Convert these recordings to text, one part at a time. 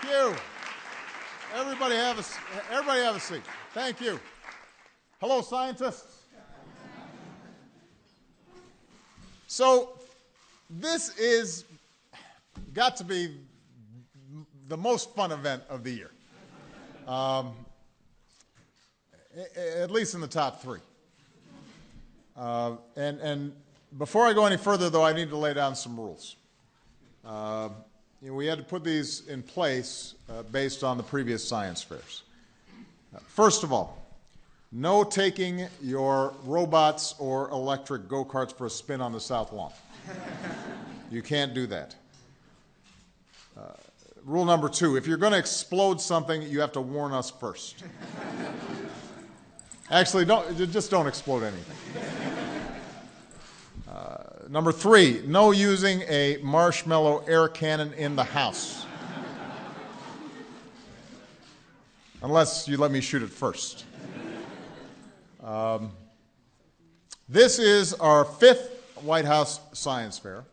you. Everybody have a seat. Thank you. Hello, scientists. So this is got to be the most fun event of the year, at least in the top three. And before I go any further, though, I need to lay down some rules. We had to put these in place based on the previous science fairs. First of all, no taking your robots or electric go-karts for a spin on the South Lawn. You can't do that. Rule number 2, if you're going to explode something, you have to warn us first. Actually, just don't explode anything. Number 3, no using a marshmallow air cannon in the house. Unless you let me shoot it first. This is our 5th White House Science Fair.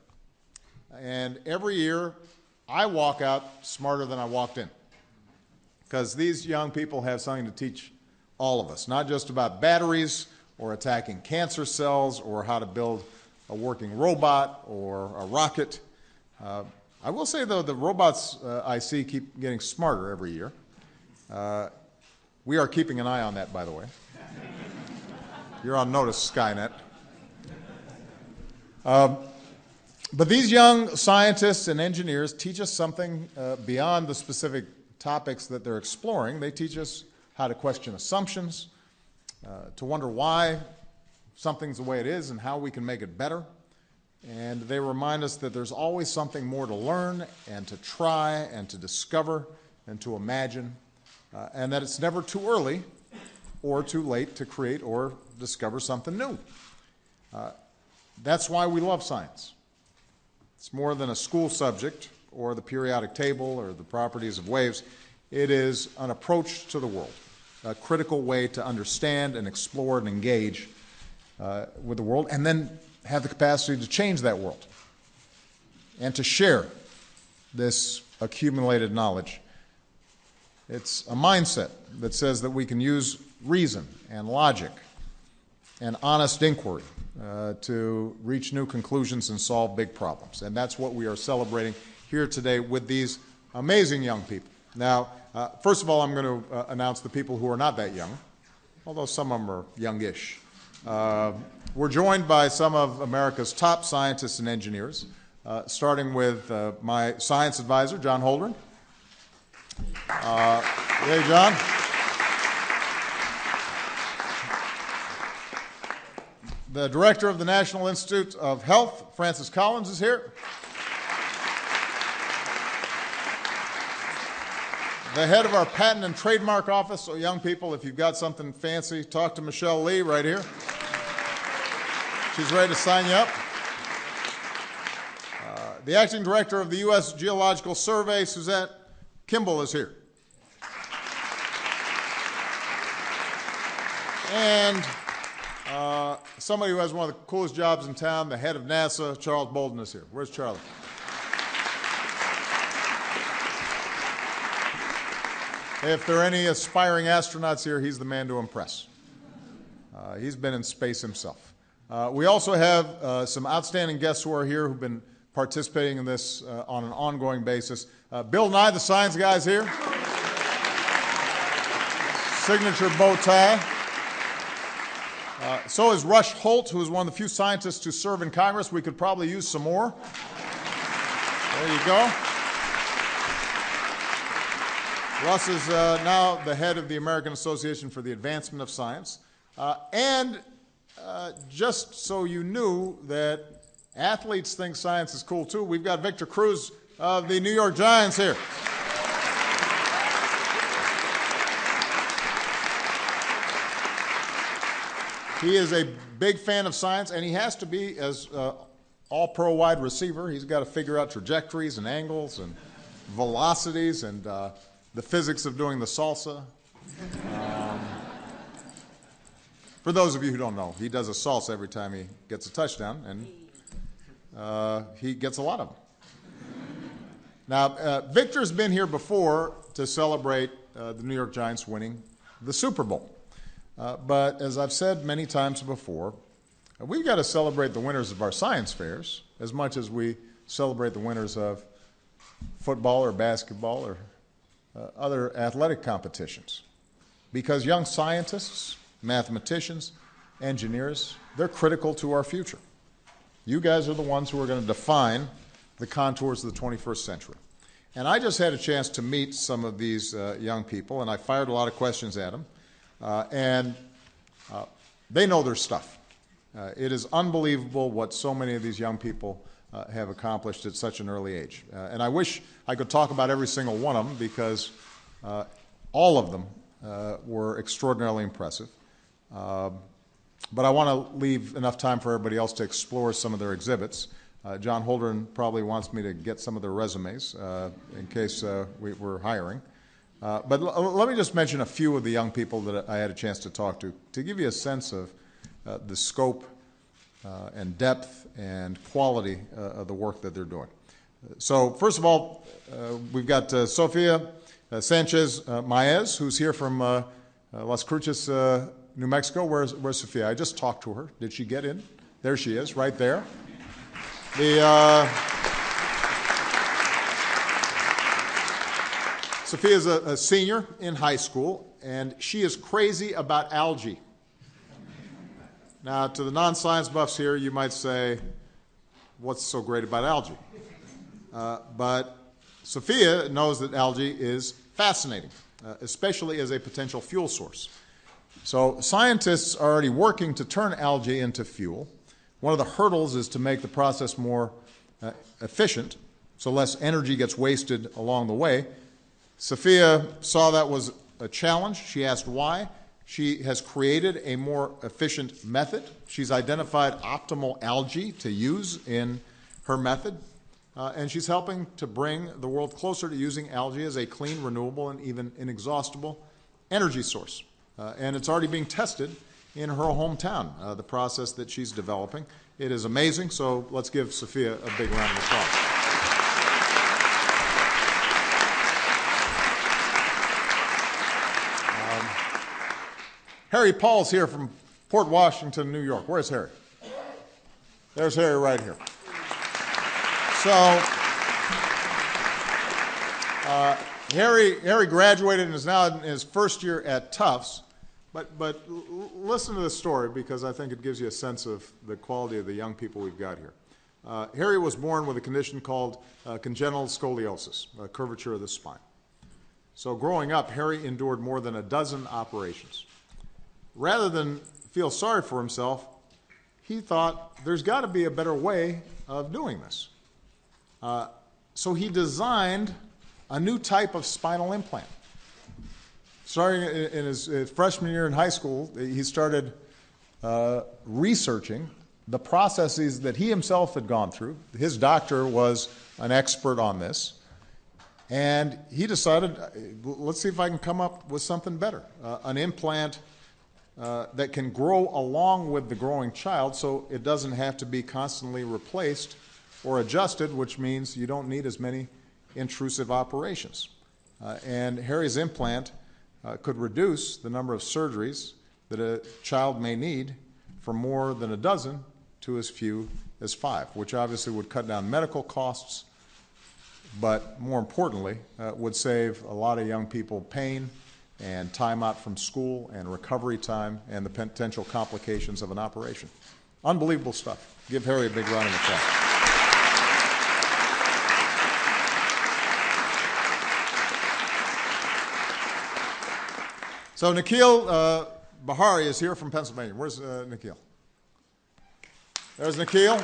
And every year, I walk out smarter than I walked in. Because these young people have something to teach all of us. Not just about batteries or attacking cancer cells or how to build a working robot or a rocket. I will say, though, the robots I see keep getting smarter every year. We are keeping an eye on that, by the way. You're on notice, Skynet. But these young scientists and engineers teach us something beyond the specific topics that they're exploring. They teach us how to question assumptions, to wonder why something's the way it is and how we can make it better. And they remind us that there's always something more to learn and to try and to discover and to imagine, and that it's never too early or too late to create or discover something new. That's why we love science. It's more than a school subject or the periodic table or the properties of waves. It is an approach to the world, a critical way to understand and explore and engage with the world, and then have the capacity to change that world and to share this accumulated knowledge. It's a mindset that says that we can use reason and logic and honest inquiry to reach new conclusions and solve big problems. And that's what we are celebrating here today with these amazing young people. Now, first of all, I'm going to announce the people who are not that young, although some of them are youngish. We're joined by some of America's top scientists and engineers, starting with my science advisor, John Holdren. Hey, John. The director of the National Institute of Health, Francis Collins, is here. The head of our patent and trademark office, so young people, if you've got something fancy, talk to Michelle Lee right here. She's ready to sign you up. The acting director of the U.S. Geological Survey, Suzette Kimball, is here. And somebody who has one of the coolest jobs in town, the head of NASA, Charles Bolden, is here. Where's Charlie? If there are any aspiring astronauts here, he's the man to impress. He's been in space himself. We also have some outstanding guests who are here who've been participating in this on an ongoing basis. Bill Nye, the science guy, is here. Signature bow tie. So is Rush Holt, who is one of the few scientists to serve in Congress. We could probably use some more. There you go. Russ is now the head of the American Association for the Advancement of Science. Just so you knew that athletes think science is cool too, we've got Victor Cruz of the New York Giants here. He is a big fan of science, and he has to be as all-pro wide receiver. He's got to figure out trajectories and angles and velocities and the physics of doing the salsa. For those of you who don't know, he does a salsa every time he gets a touchdown, and he gets a lot of them. Now, Victor's been here before to celebrate the New York Giants winning the Super Bowl. But as I've said many times before, we've got to celebrate the winners of our science fairs as much as we celebrate the winners of football or basketball or other athletic competitions. Because young scientists, mathematicians, engineers, they're critical to our future. You guys are the ones who are going to define the contours of the 21st century. And I just had a chance to meet some of these young people, and I fired a lot of questions at them. And they know their stuff. It is unbelievable what so many of these young people have accomplished at such an early age. And I wish I could talk about every single one of them because all of them were extraordinarily impressive. But I want to leave enough time for everybody else to explore some of their exhibits. John Holdren probably wants me to get some of their resumes in case we're hiring. But let me just mention a few of the young people that I had a chance to talk to give you a sense of the scope and depth and quality of the work that they're doing. So first of all, we've got Sofia Sanchez Maez, who's here from Las Cruces, New Mexico. Where's Sofia? I just talked to her. Did she get in? There she is, right there. Sophia is a senior in high school, and she is crazy about algae. Now, to the non-science buffs here, you might say, what's so great about algae? But Sophia knows that algae is fascinating, especially as a potential fuel source. So scientists are already working to turn algae into fuel. One of the hurdles is to make the process more efficient, so less energy gets wasted along the way. Sophia saw that was a challenge. She asked why. She has created a more efficient method. She's identified optimal algae to use in her method, and she's helping to bring the world closer to using algae as a clean, renewable, and even inexhaustible energy source. And it's already being tested in her hometown, the process that she's developing. It is amazing, so let's give Sophia a big round of applause. Harry Paul's here from Port Washington, New York. Where's Harry? There's Harry right here. So Harry graduated and is now in his first year at Tufts. But listen to this story because I think it gives you a sense of the quality of the young people we've got here. Harry was born with a condition called congenital scoliosis, a curvature of the spine. So growing up, Harry endured more than a dozen operations. Rather than feel sorry for himself, he thought there's got to be a better way of doing this. So he designed a new type of spinal implant. Starting in his freshman year in high school, he started researching the processes that he himself had gone through. His doctor was an expert on this. And he decided, let's see if I can come up with something better, an implant that can grow along with the growing child so it doesn't have to be constantly replaced or adjusted, which means you don't need as many intrusive operations. And Harry's implant could reduce the number of surgeries that a child may need from more than a dozen to as few as 5, which obviously would cut down medical costs, but more importantly, would save a lot of young people pain and time out from school and recovery time and the potential complications of an operation. Unbelievable stuff. Give Harry a big round of applause. So Nikhil Bahari is here from Pennsylvania. Where's Nikhil? There's Nikhil.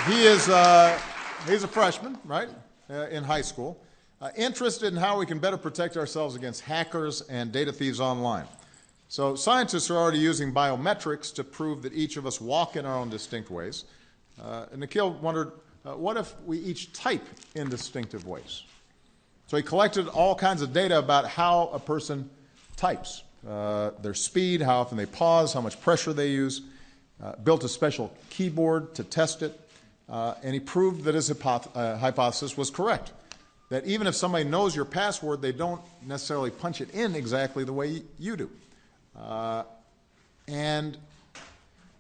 He's a freshman, right, in high school, interested in how we can better protect ourselves against hackers and data thieves online. So scientists are already using biometrics to prove that each of us walk in our own distinct ways. And Nikhil wondered, what if we each type in distinctive ways? So he collected all kinds of data about how a person types, their speed, how often they pause, how much pressure they use, built a special keyboard to test it, and he proved that his hypothesis was correct. That even if somebody knows your password, they don't necessarily punch it in exactly the way you do. And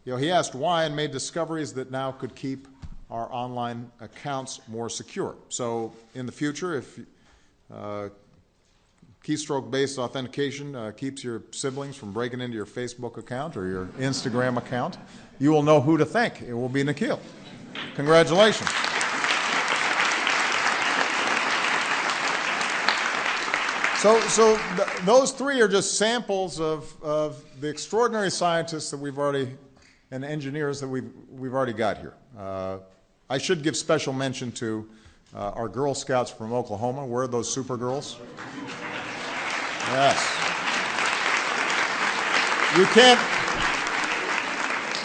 he asked why and made discoveries that now could keep our online accounts more secure. So in the future, if keystroke-based authentication keeps your siblings from breaking into your Facebook account or your Instagram account, you will know who to thank. It will be Nikhil. Congratulations. So those three are just samples of the extraordinary scientists that we've already, and engineers that we've already got here. I should give special mention to our Girl Scouts from Oklahoma. Where are those super girls? Yes. You can't,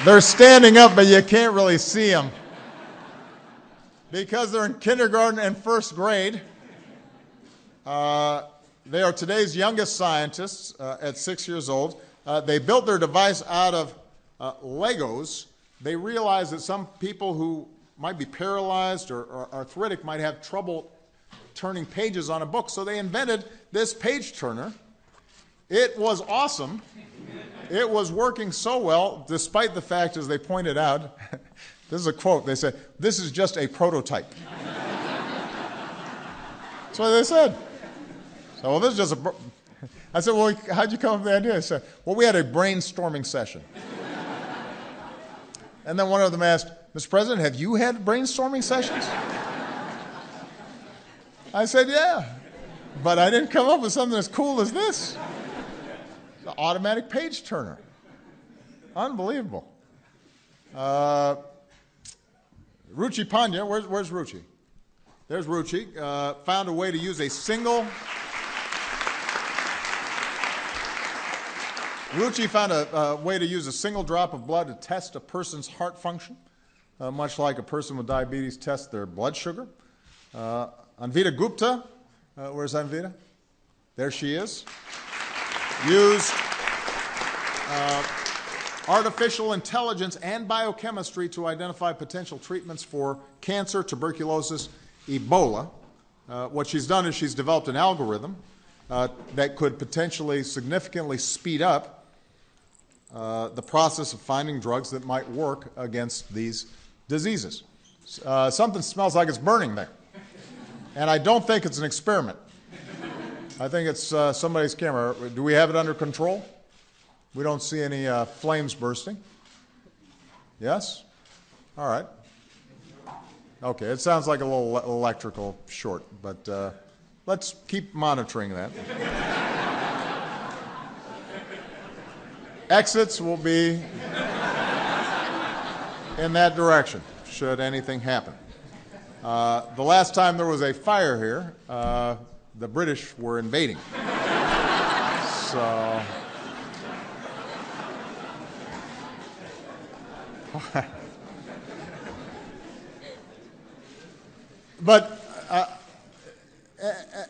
they're standing up, but you can't really see them because they're in kindergarten and first grade. They are today's youngest scientists at 6 years old. They built their device out of Legos. They realized that some people who might be paralyzed or arthritic might have trouble turning pages on a book, so they invented this page turner. It was awesome. It was working so well, despite the fact, as they pointed out, this is a quote, they said, "This is just a prototype." That's what they said. So, well, this is just I said, well, how'd you come up with the idea? They said, well, we had a brainstorming session. And then one of them asked, Mr. President, have you had brainstorming sessions? I said, yeah, but I didn't come up with something as cool as this. The automatic page turner. Unbelievable. Ruchi Pandya, where's Ruchi? There's Ruchi. Found a way to use a single... Ruchi found a way to use a single drop of blood to test a person's heart function, much like a person with diabetes tests their blood sugar. Anvita Gupta, where's Anvita? There she is. Used artificial intelligence and biochemistry to identify potential treatments for cancer, tuberculosis, Ebola. What she's done is she's developed an algorithm that could potentially significantly speed up the process of finding drugs that might work against these diseases. Something smells like it's burning there. And I don't think it's an experiment. I think it's somebody's camera. Do we have it under control? We don't see any flames bursting. Yes? All right. Okay, it sounds like a little electrical short, but let's keep monitoring that. Exits will be in that direction, should anything happen. The last time there was a fire here, the British were invading. So... But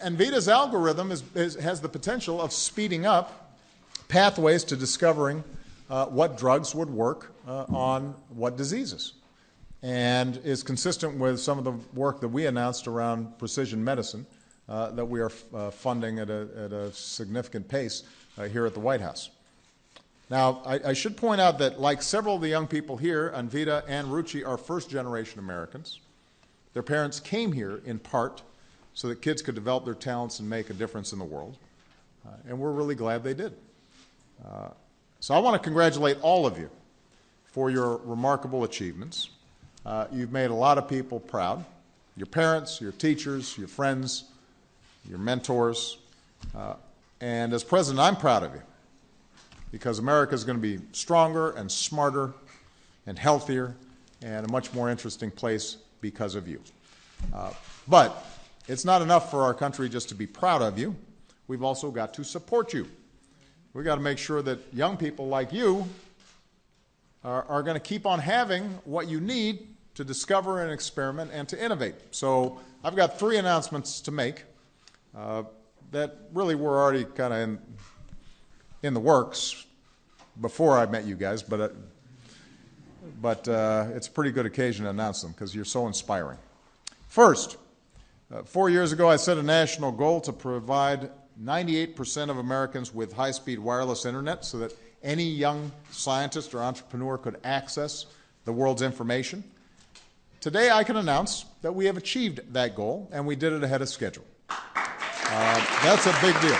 Anvita's algorithm has the potential of speeding up pathways to discovering what drugs would work on what diseases, and is consistent with some of the work that we announced around precision medicine that we are funding at a significant pace here at the White House. Now, I should point out that, like several of the young people here, Anvita and Ruchi are first-generation Americans. Their parents came here in part so that kids could develop their talents and make a difference in the world, and we're really glad they did. So I want to congratulate all of you for your remarkable achievements. You've made a lot of people proud, your parents, your teachers, your friends, your mentors, and as president, I'm proud of you, because America is going to be stronger and smarter and healthier and a much more interesting place because of you. But it's not enough for our country just to be proud of you. We've also got to support you. We've got to make sure that young people like you are going to keep on having what you need to discover and experiment and to innovate. So I've got 3 announcements to make that really were already kind of in the works before I met you guys, but but it's a pretty good occasion to announce them because you're so inspiring. First, 4 years ago, I set a national goal to provide 98% of Americans with high-speed wireless internet so that any young scientist or entrepreneur could access the world's information. Today, I can announce that we have achieved that goal, and we did it ahead of schedule. That's a big deal.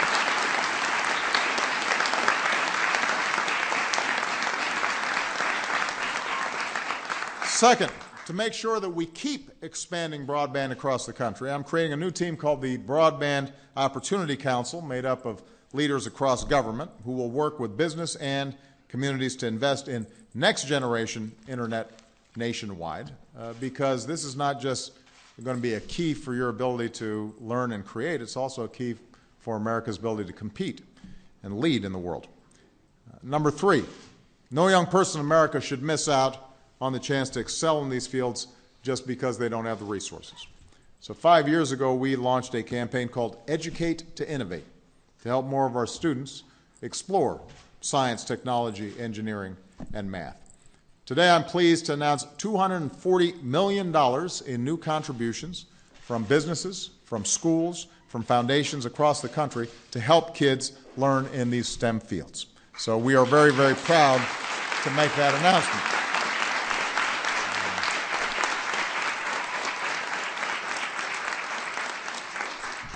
Second, to make sure that we keep expanding broadband across the country, I'm creating a new team called the Broadband Opportunity Council, made up of leaders across government who will work with business and communities to invest in next-generation internet nationwide, because this is not just going to be a key for your ability to learn and create, it's also a key for America's ability to compete and lead in the world. Number three, no young person in America should miss out on the chance to excel in these fields just because they don't have the resources. So 5 years ago, we launched a campaign called Educate to Innovate to help more of our students explore science, technology, engineering, and math. Today, I'm pleased to announce $240 million in new contributions from businesses, from schools, from foundations across the country to help kids learn in these STEM fields. So we are very, very proud to make that announcement.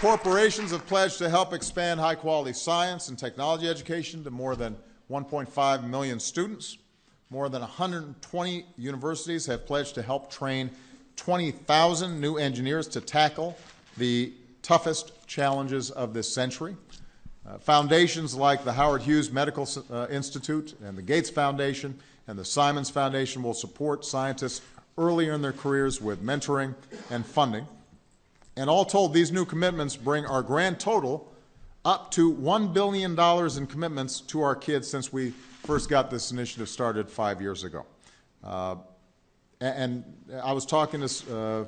Corporations have pledged to help expand high-quality science and technology education to more than 1.5 million students. More than 120 universities have pledged to help train 20,000 new engineers to tackle the toughest challenges of this century. Foundations like the Howard Hughes Medical Institute and the Gates Foundation and the Simons Foundation will support scientists earlier in their careers with mentoring and funding. And all told, these new commitments bring our grand total up to $1 billion in commitments to our kids since we first got this initiative started 5 years ago. And I was talking to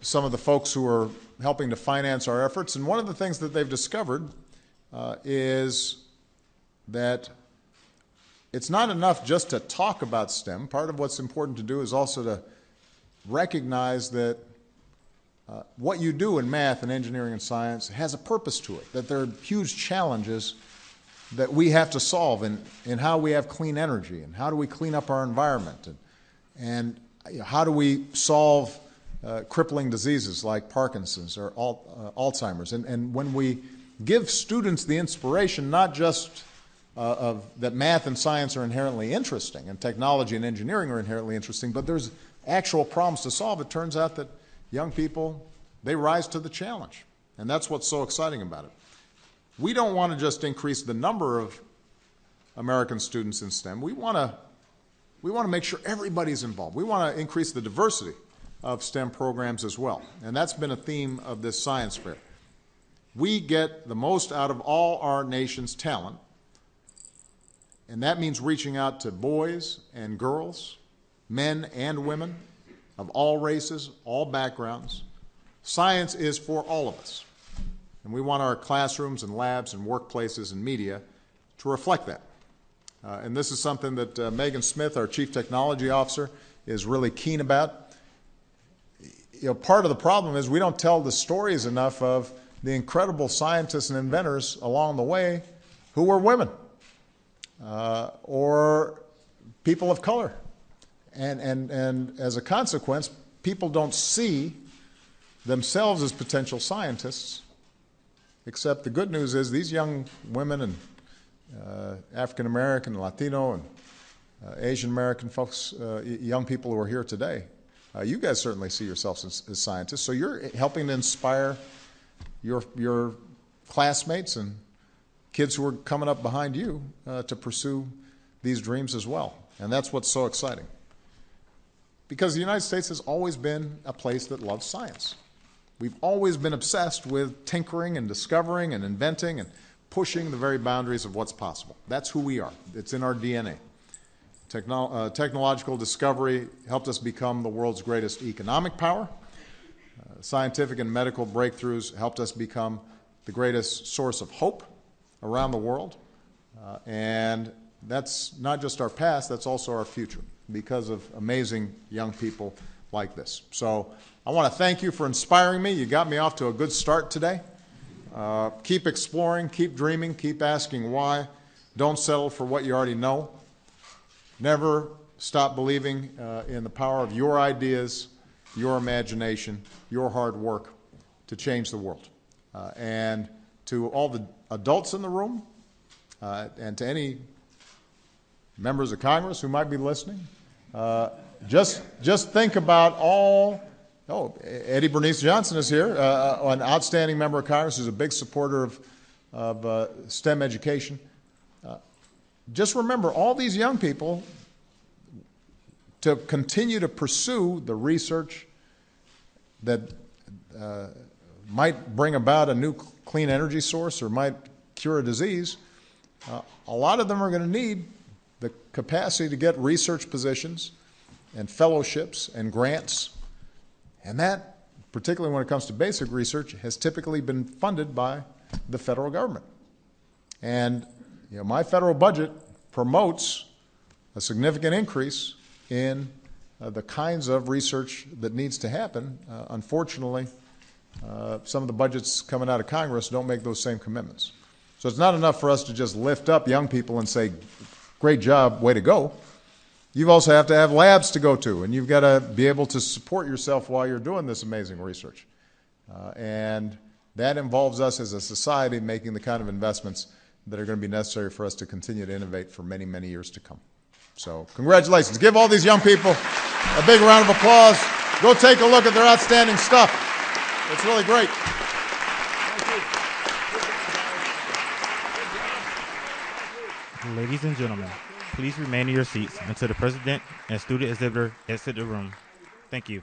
some of the folks who are helping to finance our efforts, and one of the things that they've discovered is that it's not enough just to talk about STEM. Part of what's important to do is also to recognize that what you do in math and engineering and science has a purpose to it, that there are huge challenges that we have to solve in how we have clean energy and how do we clean up our environment and how do we solve crippling diseases like Parkinson's or Alzheimer's. And when we give students the inspiration, not just that math and science are inherently interesting and technology and engineering are inherently interesting, but there's actual problems to solve, it turns out that young people, they rise to the challenge. And that's what's so exciting about it. We don't want to just increase the number of American students in STEM. We want to make sure everybody's involved. We want to increase the diversity of STEM programs as well. And that's been a theme of this science fair. We get the most out of all our nation's talent, and that means reaching out to boys and girls, men and women, of all races, all backgrounds. Science is for all of us. And we want our classrooms and labs and workplaces and media to reflect that. And this is something that Megan Smith, our Chief Technology Officer, is really keen about. Part of the problem is we don't tell the stories enough of the incredible scientists and inventors along the way who were women or people of color. And as a consequence, people don't see themselves as potential scientists, except the good news is these young women and African American, Latino, and Asian American folks, young people who are here today, you guys certainly see yourselves as scientists, so you're helping to inspire your classmates and kids who are coming up behind you to pursue these dreams as well. And that's what's so exciting. Because the United States has always been a place that loves science. We've always been obsessed with tinkering and discovering and inventing and pushing the very boundaries of what's possible. That's who we are. It's in our DNA. Technological discovery helped us become the world's greatest economic power. Scientific and medical breakthroughs helped us become the greatest source of hope around the world. And that's not just our past, that's also our future. because of amazing young people like this. So I want to thank you for inspiring me. You got me off to a good start today. Keep exploring, keep dreaming, keep asking why. Don't settle for what you already know. Never stop believing in the power of your ideas, your imagination, your hard work to change the world. And to all the adults in the room, and to any members of Congress who might be listening, just think about all. Oh, Eddie Bernice Johnson is here, an outstanding member of Congress who's a big supporter of STEM education. Just remember all these young people to continue to pursue the research that might bring about a new clean energy source or might cure a disease. A lot of them are going to need the capacity to get research positions and fellowships and grants. And that, particularly when it comes to basic research, has typically been funded by the federal government. And my federal budget promotes a significant increase in the kinds of research that needs to happen. Unfortunately, some of the budgets coming out of Congress don't make those same commitments. So it's not enough for us to just lift up young people and say, great job, way to go. You also have to have labs to go to, and you've got to be able to support yourself while you're doing this amazing research. And that involves us as a society making the kind of investments that are going to be necessary for us to continue to innovate for many, many years to come. So congratulations. Give all these young people a big round of applause. Go take a look at their outstanding stuff. It's really great. Ladies and gentlemen, please remain in your seats until the president and student exhibitor exit the room. Thank you.